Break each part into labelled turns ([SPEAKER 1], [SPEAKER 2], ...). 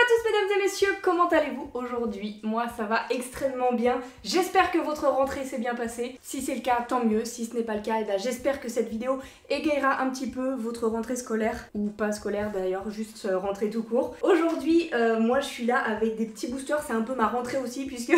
[SPEAKER 1] tous mesdames et messieurs, comment allez-vous aujourd'hui? Moi ça va extrêmement bien, j'espère que votre rentrée s'est bien passée. Si c'est le cas, tant mieux, si ce n'est pas le cas, j'espère que cette vidéo égayera un petit peu votre rentrée scolaire, ou pas scolaire d'ailleurs, juste rentrée tout court. Aujourd'hui, moi je suis là avec des petits boosters, c'est un peu ma rentrée aussi puisque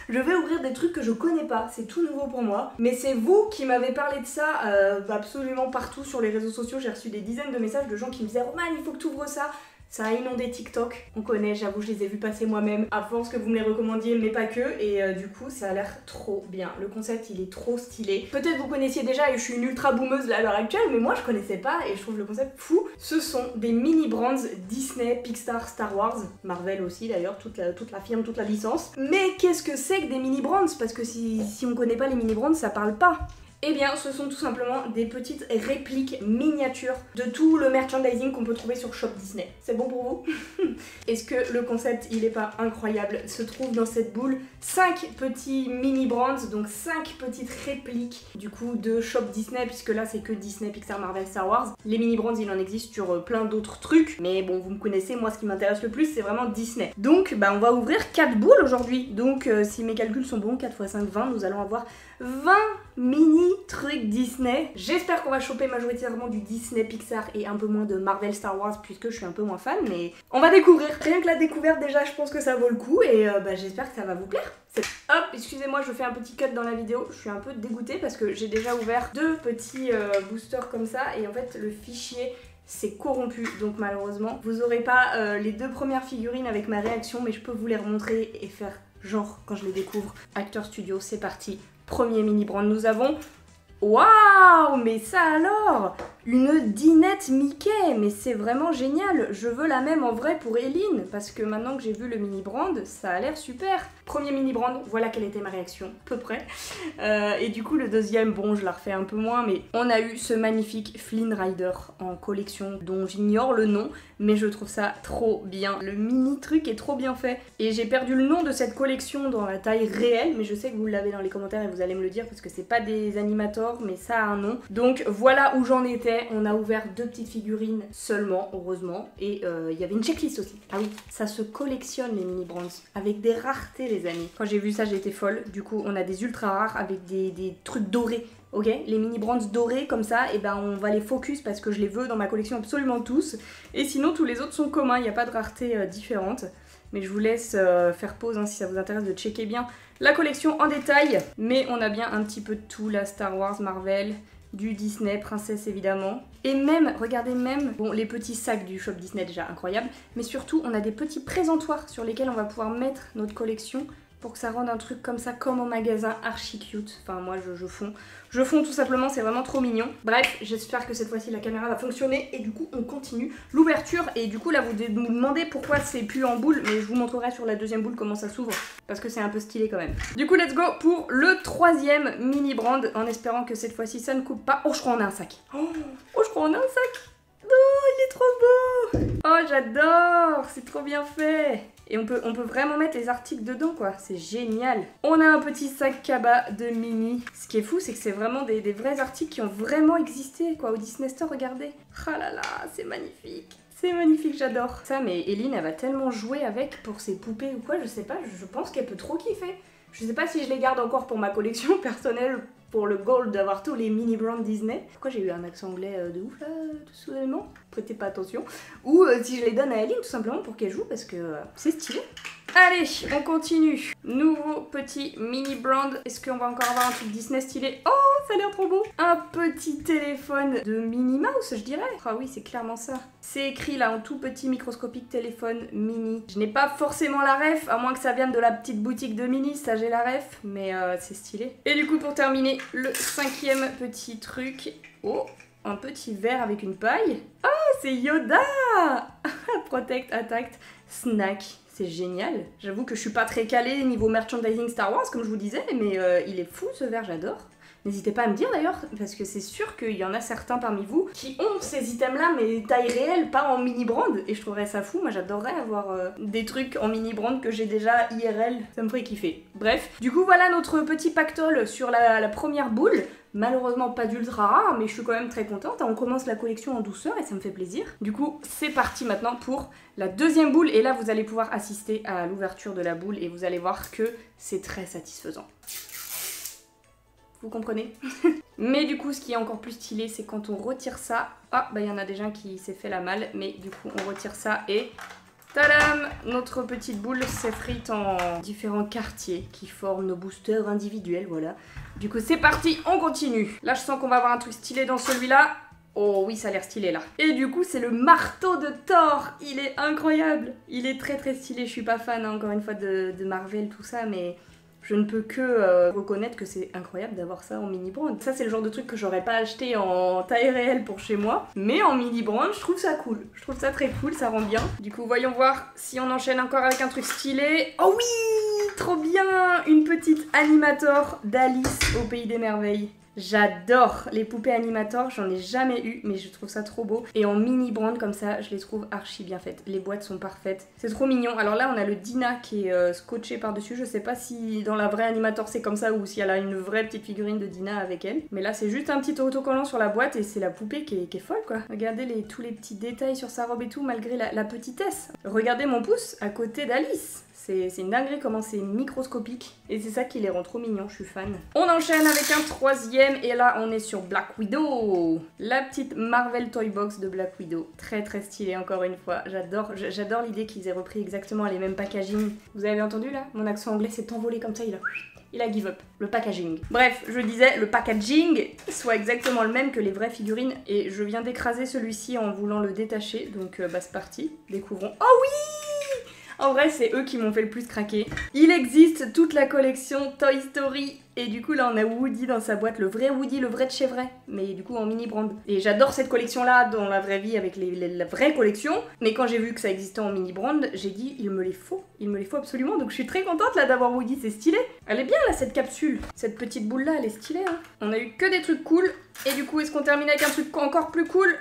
[SPEAKER 1] je vais ouvrir des trucs que je connais pas, c'est tout nouveau pour moi. Mais c'est vous qui m'avez parlé de ça absolument partout sur les réseaux sociaux, j'ai reçu des dizaines de messages de gens qui me disaient « Roman, il faut que tu ouvres ça !» Ça a inondé TikTok, on connaît, j'avoue je les ai vus passer moi-même, à force que vous me les recommandiez, mais pas que, et du coup ça a l'air trop bien. Le concept il est trop stylé. Peut-être vous connaissiez déjà et je suis une ultra boomeuse là à l'heure actuelle, mais moi je connaissais pas et je trouve le concept fou. Ce sont des mini brands Disney, Pixar, Star Wars, Marvel aussi d'ailleurs, toute la firme, toute la licence. Mais qu'est-ce que c'est que des mini brands? Parce que si on connaît pas les mini brands, ça parle pas. Eh bien, ce sont tout simplement des petites répliques miniatures de tout le merchandising qu'on peut trouver sur Shop Disney. C'est bon pour vous? Est-ce que le concept, il est pas incroyable? Se trouve dans cette boule 5 petits mini brands, donc 5 petites répliques du coup de Shop Disney, puisque là c'est que Disney, Pixar, Marvel, Star Wars. Les mini brands, il en existe sur plein d'autres trucs, mais bon, vous me connaissez, moi ce qui m'intéresse le plus, c'est vraiment Disney. Donc, bah on va ouvrir 4 boules aujourd'hui. Donc, si mes calculs sont bons, 4 x 5, 20, nous allons avoir 20 mini trucs Disney. J'espère qu'on va choper majoritairement du Disney, Pixar et un peu moins de Marvel, Star Wars puisque je suis un peu moins fan, mais on va découvrir. Rien que la découverte déjà, je pense que ça vaut le coup et bah, j'espère que ça va vous plaire. Hop, excusez-moi, je fais un petit cut dans la vidéo, je suis un peu dégoûtée parce que j'ai déjà ouvert 2 petits boosters comme ça et en fait le fichier c'est corrompu, donc malheureusement vous aurez pas les 2 premières figurines avec ma réaction, mais je peux vous les remontrer et faire genre quand je les découvre. Acteur Studio, c'est parti. Premier mini brand, nous avons... Waouh, mais ça alors! Une dinette Mickey, mais c'est vraiment génial. Je veux la même en vrai pour Eline, parce que maintenant que j'ai vu le mini brand, ça a l'air super. Premier mini brand, voilà quelle était ma réaction, à peu près. Et du coup le deuxième, bon je la refais un peu moins, mais on a eu ce magnifique Flynn Rider en collection dont j'ignore le nom, mais je trouve ça trop bien. Le mini truc est trop bien fait. Et j'ai perdu le nom de cette collection dans la taille réelle, mais je sais que vous l'avez dans les commentaires et vous allez me le dire parce que c'est pas des animators, mais ça a un nom. Donc voilà où j'en étais. On a ouvert 2 petites figurines seulement, heureusement, et il y avait une checklist aussi. Ah oui, ça se collectionne les mini brands, avec des raretés les amis. Quand j'ai vu ça j'ai été folle. Du coup on a des ultra rares avec des trucs dorés. Ok, les mini brands dorés comme ça, et ben on va les focus parce que je les veux dans ma collection absolument tous. Et sinon tous les autres sont communs, il n'y a pas de rareté différente. Mais je vous laisse faire pause hein, si ça vous intéresse de checker bien la collection en détail. Mais on a bien un petit peu de tout, la Star Wars, Marvel, du Disney, Princesse évidemment. Et même, regardez même, bon les petits sacs du shop Disney déjà incroyable, mais surtout on a des petits présentoirs sur lesquels on va pouvoir mettre notre collection pour que ça rende un truc comme ça, comme en magasin, archi cute. Enfin moi je fonds. Je fonds tout simplement, c'est vraiment trop mignon. Bref, j'espère que cette fois-ci la caméra va fonctionner et du coup on continue l'ouverture. Et du coup là vous me demandez pourquoi c'est plus en boule, mais je vous montrerai sur la deuxième boule comment ça s'ouvre. Parce que c'est un peu stylé quand même. Du coup let's go pour le 3e mini brand, en espérant que cette fois-ci ça ne coupe pas. Oh je crois qu'on a un sac. Oh je crois qu'on a un sac. Oh il est trop beau. Oh j'adore, c'est trop bien fait. Et on peut vraiment mettre les articles dedans quoi, c'est génial. On a un petit sac cabas de Minnie. Ce qui est fou c'est que c'est vraiment des vrais articles qui ont vraiment existé quoi au Disney Store, regardez. Ah là là, c'est magnifique. C'est magnifique, j'adore. Ça mais Eline elle va tellement jouer avec pour ses poupées ou quoi, je sais pas, je pense qu'elle peut trop kiffer. Je sais pas si je les garde encore pour ma collection personnelle, pour le goal d'avoir tous les mini brands Disney. Pourquoi j'ai eu un accent anglais de ouf là, tout soudainement? Prêtez pas attention. Ou si je les donne à Eline tout simplement pour qu'elle joue parce que c'est stylé. Allez, on continue. Nouveau petit mini brand. Est-ce qu'on va encore avoir un truc Disney stylé? Oh, ça a l'air trop beau. Un petit téléphone de Minnie Mouse, je dirais. Ah oui, c'est clairement ça. C'est écrit là en tout petit microscopique téléphone mini. Je n'ai pas forcément la ref, à moins que ça vienne de la petite boutique de Minnie, ça j'ai la ref, mais c'est stylé. Et du coup, pour terminer, le 5e petit truc. Oh, un petit verre avec une paille. Oh, c'est Yoda. Protect, attack, snack. C'est génial. J'avoue que je suis pas très calée niveau merchandising Star Wars comme je vous disais, mais il est fou ce verre, j'adore. N'hésitez pas à me dire d'ailleurs, parce que c'est sûr qu'il y en a certains parmi vous qui ont ces items-là, mais taille réelle, pas en mini brand. Et je trouverais ça fou, moi j'adorerais avoir des trucs en mini brand que j'ai déjà IRL, ça me ferait kiffer. Bref, du coup voilà notre petit pactole sur la première boule. Malheureusement pas d'ultra rare, mais je suis quand même très contente. On commence la collection en douceur et ça me fait plaisir. Du coup, c'est parti maintenant pour la deuxième boule. Et là, vous allez pouvoir assister à l'ouverture de la boule et vous allez voir que c'est très satisfaisant. Vous comprenez? Mais du coup, ce qui est encore plus stylé, c'est quand on retire ça. Ah, bah il y en a déjà un qui s'est fait la malle, mais du coup, on retire ça et... Tadam! Notre petite boule s'effrite en différents quartiers qui forment nos boosters individuels, voilà. Du coup, c'est parti, on continue. Là, je sens qu'on va avoir un truc stylé dans celui-là. Oh oui, ça a l'air stylé là. Et du coup, c'est le marteau de Thor. Il est incroyable. Il est très très stylé. Je suis pas fan, hein, encore une fois, de Marvel, tout ça, mais... Je ne peux que reconnaître que c'est incroyable d'avoir ça en mini brand. Ça, c'est le genre de truc que j'aurais pas acheté en taille réelle pour chez moi. Mais en mini brand, je trouve ça cool. Je trouve ça très cool, ça rend bien. Du coup, voyons voir si on enchaîne encore avec un truc stylé. Oh oui! Trop bien! Une petite Animator d'Alice au Pays des Merveilles. J'adore les poupées Animator, j'en ai jamais eu, mais je trouve ça trop beau. Et en mini brand comme ça, je les trouve archi bien faites. Les boîtes sont parfaites, c'est trop mignon. Alors là, on a le Dina qui est scotché par-dessus. Je sais pas si dans la vraie Animator c'est comme ça ou si elle a une vraie petite figurine de Dina avec elle. Mais là, c'est juste un petit autocollant sur la boîte et c'est la poupée qui est folle quoi. Regardez tous les petits détails sur sa robe et tout, malgré la petitesse. Regardez mon pouce à côté d'Alice. C'est une dinguerie comment c'est microscopique. Et c'est ça qui les rend trop mignons, je suis fan. On enchaîne avec un troisième et là on est sur Black Widow. La petite Marvel Toy Box de Black Widow. Très très stylée encore une fois. J'adore l'idée qu'ils aient repris exactement les mêmes packaging. Vous avez entendu là? Mon accent anglais s'est envolé comme ça, il a give up. Le packaging. Bref, je disais, le packaging soit exactement le même que les vraies figurines. Et je viens d'écraser celui-ci en voulant le détacher. Donc bah c'est parti. Découvrons. Oh oui! En vrai, c'est eux qui m'ont fait le plus craquer. Il existe toute la collection Toy Story. Et du coup, là, on a Woody dans sa boîte. Le vrai Woody, le vrai de chez vrai. Mais du coup, en mini brand. Et j'adore cette collection-là dans la vraie vie avec la vraie collection. Mais quand j'ai vu que ça existait en mini brand, j'ai dit, il me les faut. Il me les faut absolument. Donc je suis très contente là d'avoir Woody. C'est stylé. Elle est bien là, cette capsule. Cette petite boule-là, elle est stylée. Hein. On a eu que des trucs cool. Et du coup, est-ce qu'on termine avec un truc encore plus cool?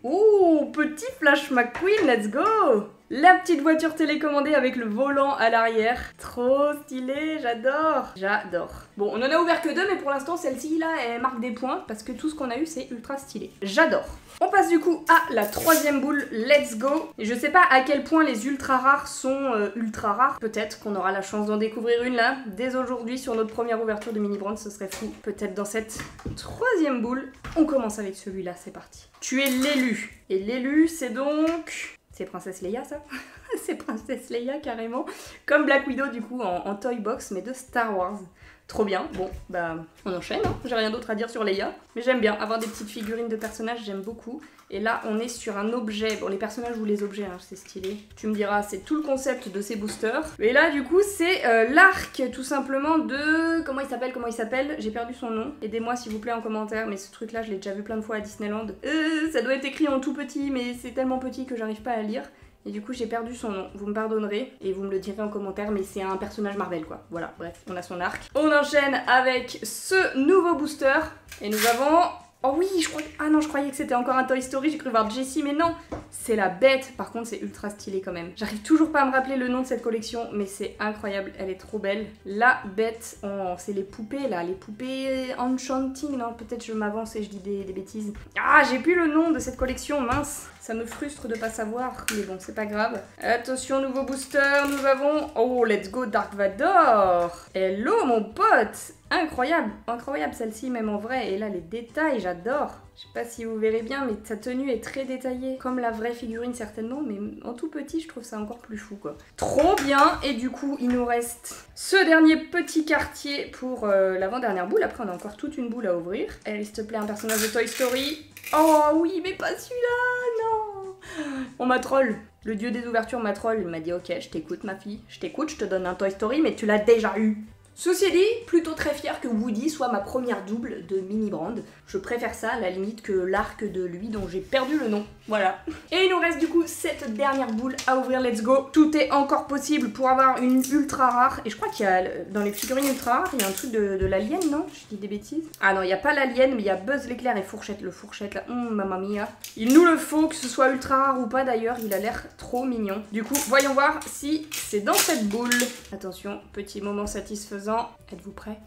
[SPEAKER 1] Oh, petit Flash McQueen, let's go! La petite voiture télécommandée avec le volant à l'arrière. Trop stylé, j'adore. J'adore. Bon, on en a ouvert que deux, mais pour l'instant, celle-ci, là, elle marque des points parce que tout ce qu'on a eu, c'est ultra stylé. J'adore. On passe du coup à la troisième boule, let's go. Et je sais pas à quel point les ultra rares sont ultra rares. Peut-être qu'on aura la chance d'en découvrir une là, dès aujourd'hui, sur notre première ouverture de mini brand, ce serait fou. Peut-être dans cette troisième boule. On commence avec celui-là, c'est parti. Tu es l'élu. Et l'élu, c'est donc... C'est Princesse Leia ça? C'est Princesse Leia carrément. Comme Black Widow du coup en toy box mais de Star Wars. Trop bien. Bon bah on enchaîne, hein. J'ai rien d'autre à dire sur Leia. Mais j'aime bien avoir des petites figurines de personnages, j'aime beaucoup. Et là on est sur un objet. Bon les personnages ou les objets, hein, c'est stylé. Tu me diras, c'est tout le concept de ces boosters. Et là du coup c'est l'arc tout simplement de... Comment il s'appelle? J'ai perdu son nom. Aidez-moi s'il vous plaît en commentaire. Mais ce truc là je l'ai déjà vu plein de fois à Disneyland. Ça doit être écrit en tout petit mais c'est tellement petit que j'arrive pas à lire. Et du coup j'ai perdu son nom, vous me pardonnerez et vous me le direz en commentaire, mais c'est un personnage Marvel quoi. Voilà, bref, on a son arc. On enchaîne avec ce nouveau booster et nous avons... Oh oui, je crois... Ah non, je croyais que c'était encore un Toy Story, j'ai cru voir Jessie, mais non, c'est la bête. Par contre, c'est ultra stylé quand même. J'arrive toujours pas à me rappeler le nom de cette collection, mais c'est incroyable, elle est trop belle. La bête, c'est les poupées là, les poupées Enchanting, non, peut-être je m'avance et je dis des bêtises. Ah, j'ai plus le nom de cette collection, mince. Ça me frustre de pas savoir, mais bon, c'est pas grave. Attention, nouveau booster, nous avons... Oh, let's go Dark Vador. Hello mon pote. Incroyable, incroyable celle-ci même en vrai. Et là les détails, j'adore. Je sais pas si vous verrez bien, mais sa tenue est très détaillée. Comme la vraie figurine certainement, mais en tout petit, je trouve ça encore plus fou quoi. Trop bien. Et du coup, il nous reste ce dernier petit quartier pour l'avant-dernière boule. Après, on a encore toute une boule à ouvrir. Allez, s'il te plaît, un personnage de Toy Story. Oh oui, mais pas celui-là, non. On m'a troll. Le dieu des ouvertures m'a troll. Il m'a dit, ok, je t'écoute ma fille. Je t'écoute, je te donne un Toy Story, mais tu l'as déjà eu. Ceci dit, plutôt très fière que Woody soit ma première double de mini brand. Je préfère ça à la limite que l'arc de lui dont j'ai perdu le nom. Voilà. Et il nous reste du coup cette dernière boule à ouvrir, let's go. Tout est encore possible pour avoir une ultra rare. Et je crois qu'il y a, dans les figurines ultra rares, il y a un truc de l'alien, non? Je dis des bêtises. Ah non, il n'y a pas l'alien, mais il y a Buzz l'éclair et Fourchette. Le Fourchette là, mamma mia. Il nous le faut, que ce soit ultra rare ou pas d'ailleurs, il a l'air trop mignon. Du coup, voyons voir si c'est dans cette boule. Attention, petit moment satisfaisant. Êtes-vous prêts?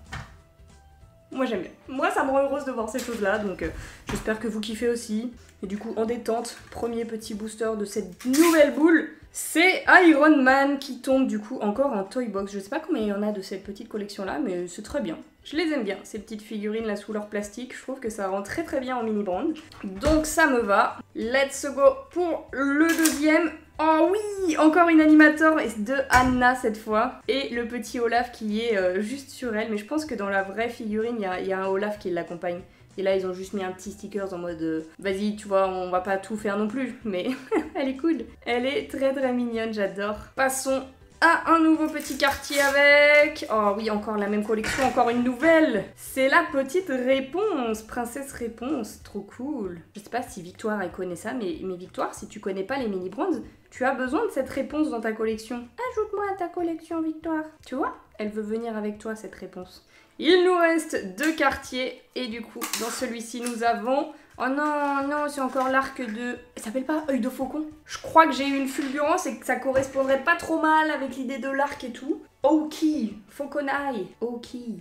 [SPEAKER 1] Moi j'aime bien. Moi ça me rend heureuse de voir ces choses-là, donc j'espère que vous kiffez aussi. Et du coup, en détente, premier petit booster de cette nouvelle boule, c'est Iron Man qui tombe du coup encore en toy box. Je sais pas combien il y en a de cette petite collection-là, mais c'est très bien. Je les aime bien, ces petites figurines là sous leur plastique. Je trouve que ça rend très très bien en mini brand. Donc ça me va. Let's go pour le deuxième. Oh oui, encore une animator de Anna cette fois. Et le petit Olaf qui est juste sur elle. Mais je pense que dans la vraie figurine, il y a un Olaf qui l'accompagne. Et là, ils ont juste mis un petit sticker en mode vas-y, tu vois, on va pas tout faire non plus. Mais elle est cool. Elle est très très mignonne, j'adore. Passons à un nouveau petit quartier avec... Oh oui, encore la même collection, encore une nouvelle. C'est la petite réponse, princesse réponse, trop cool. Je sais pas si Victoire elle connaît ça, mais Victoire, si tu connais pas les mini brands, tu as besoin de cette réponse dans ta collection. Ajoute-moi à ta collection, Victoire. Tu vois, elle veut venir avec toi, cette réponse. Il nous reste 2 quartiers, et du coup, dans celui-ci, nous avons... Oh non, non, c'est encore l'arc de... Ça s'appelle pas œil de faucon? Je crois que j'ai eu une fulgurance et que ça correspondrait pas trop mal avec l'idée de l'arc et tout. Oki, Faucon Eye, Oki.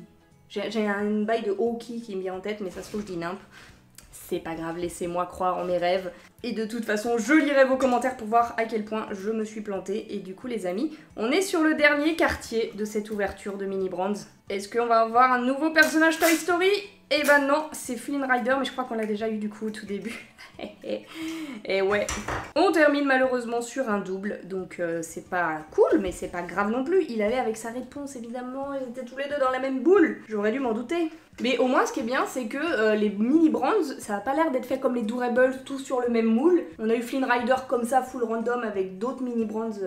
[SPEAKER 1] J'ai une bail de Oki qui me vient en tête, mais ça se trouve je dis nimp. C'est pas grave, laissez-moi croire en mes rêves. Et de toute façon, je lirai vos commentaires pour voir à quel point je me suis plantée. Et du coup, les amis, on est sur le dernier quartier de cette ouverture de Mini Brands. Est-ce qu'on va avoir un nouveau personnage Toy Story? Eh ben non, c'est Flynn Rider, mais je crois qu'on l'a déjà eu du coup au tout début. Et ouais, on termine malheureusement sur un double, donc c'est pas cool, mais c'est pas grave non plus. Il allait avec sa réponse, évidemment, ils étaient tous les deux dans la même boule. J'aurais dû m'en douter. Mais au moins, ce qui est bien, c'est que les mini brands, ça a pas l'air d'être fait comme les Durables, tous sur le même moule. On a eu Flynn Rider comme ça, full random, avec d'autres mini brands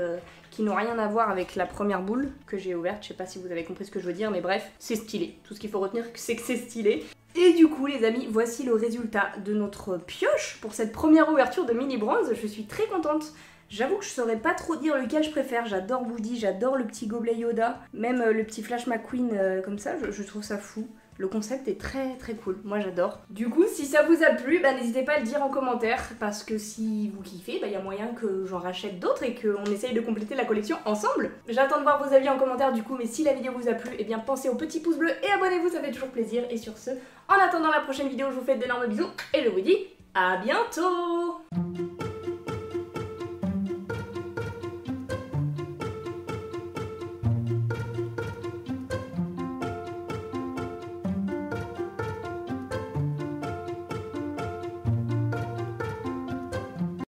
[SPEAKER 1] qui n'ont rien à voir avec la première boule que j'ai ouverte. Je sais pas si vous avez compris ce que je veux dire, mais bref, c'est stylé. Tout ce qu'il faut retenir, c'est que c'est stylé. Et du coup, les amis, voici le résultat de notre pioche pour cette première ouverture de Mini Brands. Je suis très contente. J'avoue que je saurais pas trop dire lequel je préfère. J'adore Woody, j'adore le petit gobelet Yoda, même le petit Flash McQueen comme ça, je trouve ça fou. Le concept est très très cool, moi j'adore. Du coup, si ça vous a plu, bah, n'hésitez pas à le dire en commentaire, parce que si vous kiffez, bah, y a moyen que j'en rachète d'autres et qu'on essaye de compléter la collection ensemble. J'attends de voir vos avis en commentaire du coup, mais si la vidéo vous a plu, eh bien pensez au petit pouce bleu et abonnez-vous, ça fait toujours plaisir. Et sur ce, en attendant la prochaine vidéo, je vous fais d'énormes bisous et je vous dis à bientôt.